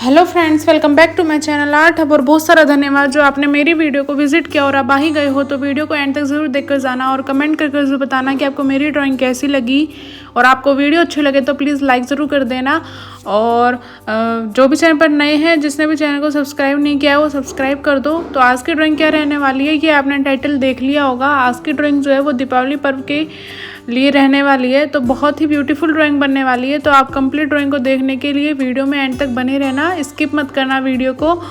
Hello friends, welcome back to my channel art hub. और बहुत सारा धन्यवाद जो आपने मेरी वीडियो को विजिट किया और आप आ ही गए हो, तो वीडियो को एंड तक ज़रूर देखकर जाना और कमेंट करके ज़रूर बताना कि आपको मेरी ड्राइंग कैसी लगी। और आपको वीडियो अच्छी लगे तो प्लीज़ लाइक ज़रूर कर देना। और जो भी चैनल पर नए हैं, जिसने भी चैनल को सब्सक्राइब नहीं किया है वो सब्सक्राइब कर दो। तो आज की ड्राइंग क्या रहने वाली है, ये आपने टाइटल देख लिया होगा। आज की ड्राइंग जो है वो दीपावली पर्व के लिए रहने वाली है, तो बहुत ही ब्यूटीफुल ड्राइंग बनने वाली है। तो आप कंप्लीट ड्राइंग को देखने के लिए वीडियो में एंड तक बने रहना, स्किप मत करना वीडियो को।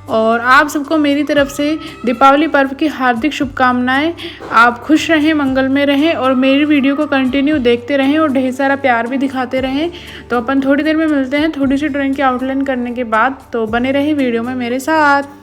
और आप सबको मेरी तरफ से दीपावली पर्व की हार्दिक शुभकामनाएं। आप खुश रहें, मंगल में रहें और मेरी वीडियो को कंटिन्यू देखते रहें और ढेर सारा प्यार भी दिखाते रहें। तो अपन थोड़ी देर में मिलते हैं थोड़ी सी ड्राइंग की आउटलाइन करने के बाद। तो बने रहें वीडियो में मेरे साथ।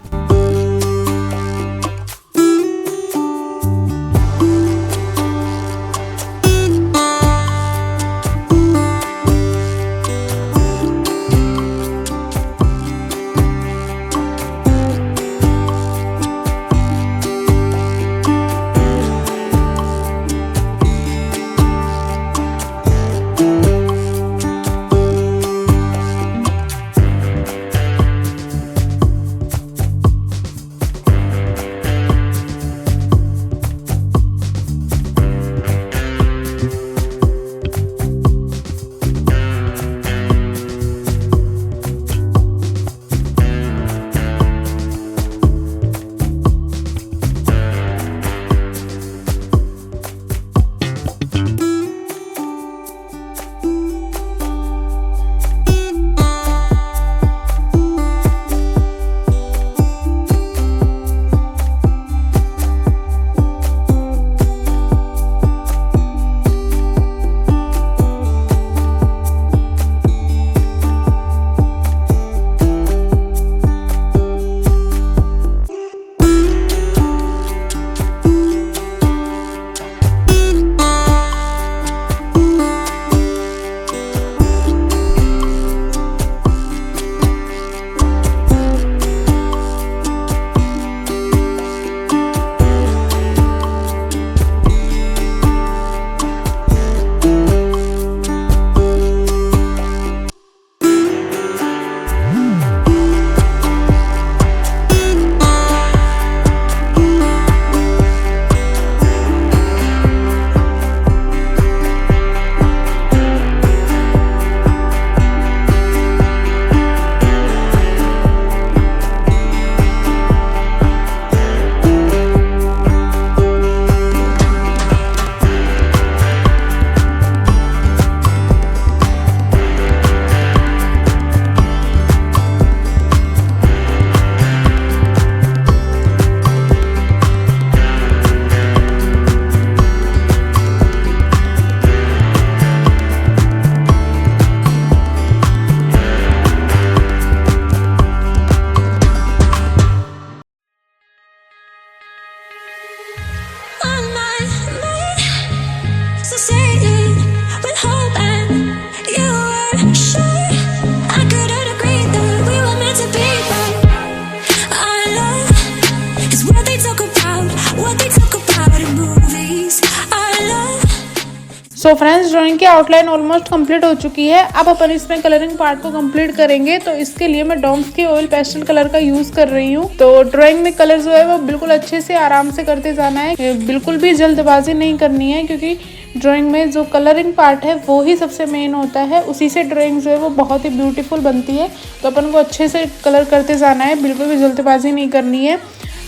सो फ्रेंड्स, ड्राइंग की आउटलाइन ऑलमोस्ट कंप्लीट हो चुकी है। अब अपन इसमें कलरिंग पार्ट को कंप्लीट करेंगे। तो इसके लिए मैं डॉम्स के ऑयल पेस्टल कलर का यूज कर रही हूँ। तो ड्राइंग में कलर जो है वो बिल्कुल अच्छे से आराम से करते जाना है, बिल्कुल भी जल्दबाजी नहीं करनी है, क्योंकि ड्राइंग में जो कलरिंग पार्ट है वो ही सबसे मेन होता है। उसी से ड्राइंग जो है वो बहुत ही ब्यूटीफुल बनती है। तो अपन को अच्छे से कलर करते जाना है, बिल्कुल भी जल्दबाजी नहीं करनी है।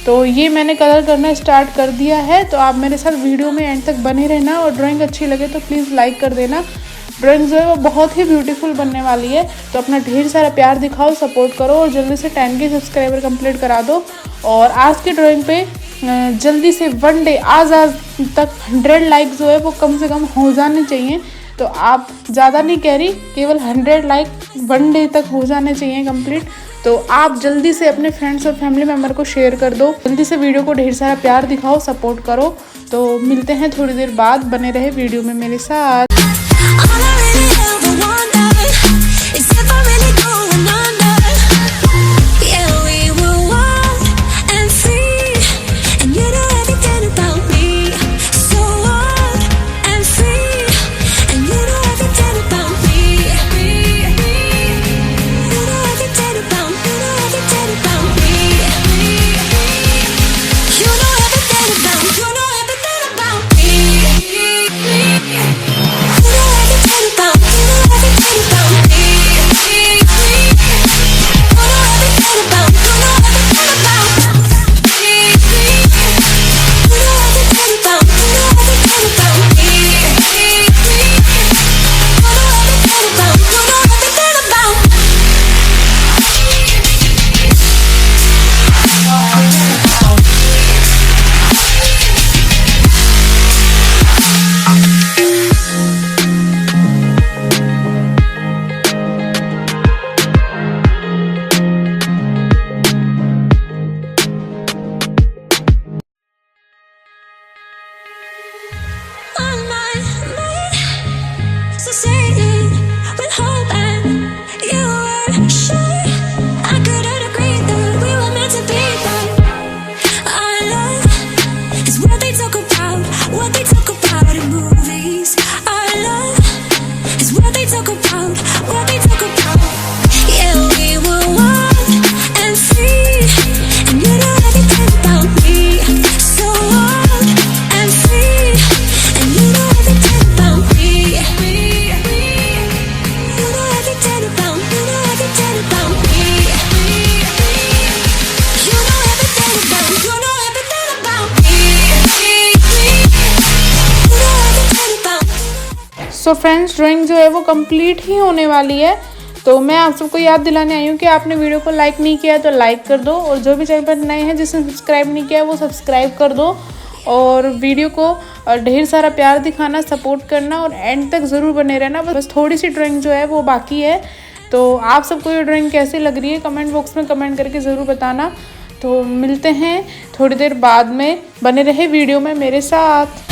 तो ये मैंने कलर करना स्टार्ट कर दिया है। तो आप मेरे साथ वीडियो में एंड तक बने रहना और ड्राइंग अच्छी लगे तो प्लीज़ लाइक कर देना। ड्राइंग जो है वो बहुत ही ब्यूटीफुल बनने वाली है। तो अपना ढेर सारा प्यार दिखाओ, सपोर्ट करो और जल्दी से 10K सब्सक्राइबर कंप्लीट करा दो। और आज की ड्राइंग पे जल्दी से वन डे आज तक 100 लाइक जो है वो कम से कम हो जाने चाहिए। तो आप ज़्यादा नहीं कह रही, केवल 100 लाइक वन डे तक हो जाने चाहिए कंप्लीट। तो आप जल्दी से अपने फ्रेंड्स और फैमिली मेम्बर को शेयर कर दो। जल्दी से वीडियो को ढेर सारा प्यार दिखाओ, सपोर्ट करो। तो मिलते हैं थोड़ी देर बाद, बने रहे वीडियो में मेरे साथ। सो फ्रेंड्स, ड्राइंग जो है वो कंप्लीट ही होने वाली है। तो मैं आप सबको याद दिलाने आई हूँ कि आपने वीडियो को लाइक नहीं किया तो लाइक कर दो, और जो भी चैनल पर नए हैं जिसने सब्सक्राइब नहीं किया वो सब्सक्राइब कर दो, और वीडियो को ढेर सारा प्यार दिखाना, सपोर्ट करना, और एंड तक ज़रूर बने रहना। बस थोड़ी सी ड्राइंग जो है वो बाकी है। तो आप सबको ये ड्राइंग कैसी लग रही है कमेंट बॉक्स में कमेंट करके ज़रूर बताना। तो मिलते हैं थोड़ी देर बाद में, बने रहे वीडियो में मेरे साथ।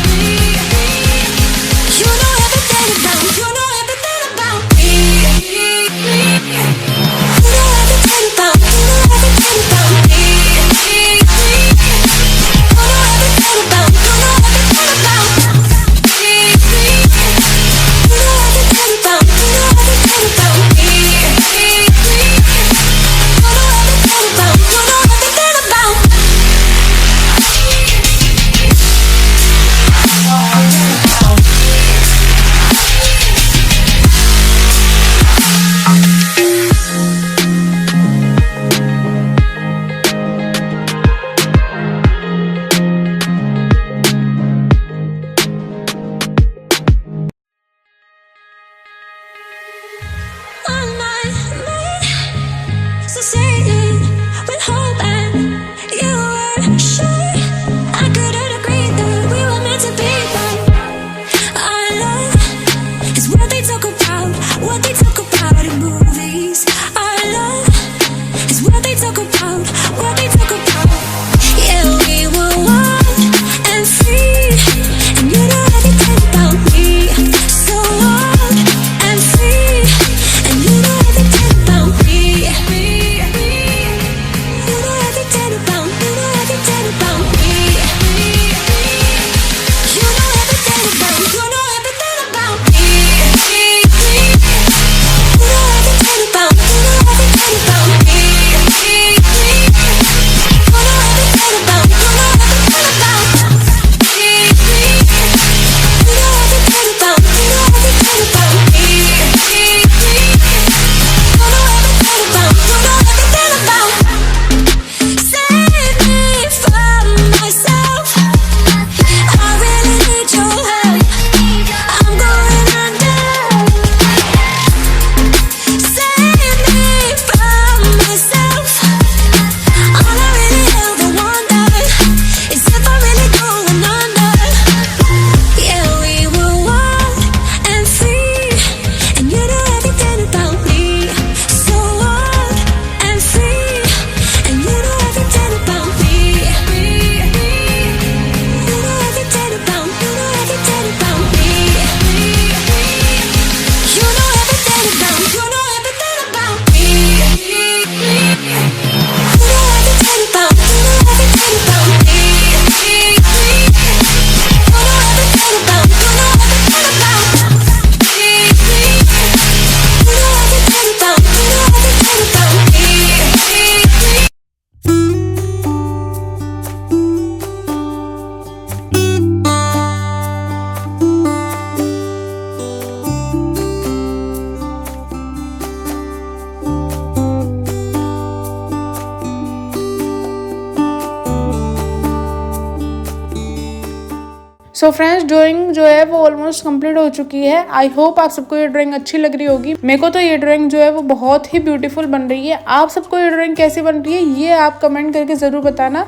सो फ्रेंड्स, ड्राइंग जो है वो ऑलमोस्ट कंप्लीट हो चुकी है। आई होप आप सबको ये ड्राइंग अच्छी लग रही होगी। मेरे को तो ये ड्राइंग जो है वो बहुत ही ब्यूटीफुल बन रही है। आप सबको ये ड्राइंग कैसी बन रही है ये आप कमेंट करके ज़रूर बताना,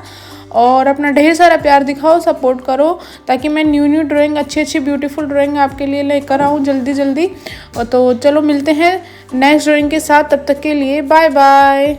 और अपना ढेर सारा प्यार दिखाओ, सपोर्ट करो, ताकि मैं न्यू ड्राइंग, अच्छी ब्यूटीफुल ड्राइंग आपके लिए लेकर आऊँ जल्दी। तो चलो मिलते हैं नेक्स्ट ड्राइंग के साथ, तब तक के लिए बाय बाय।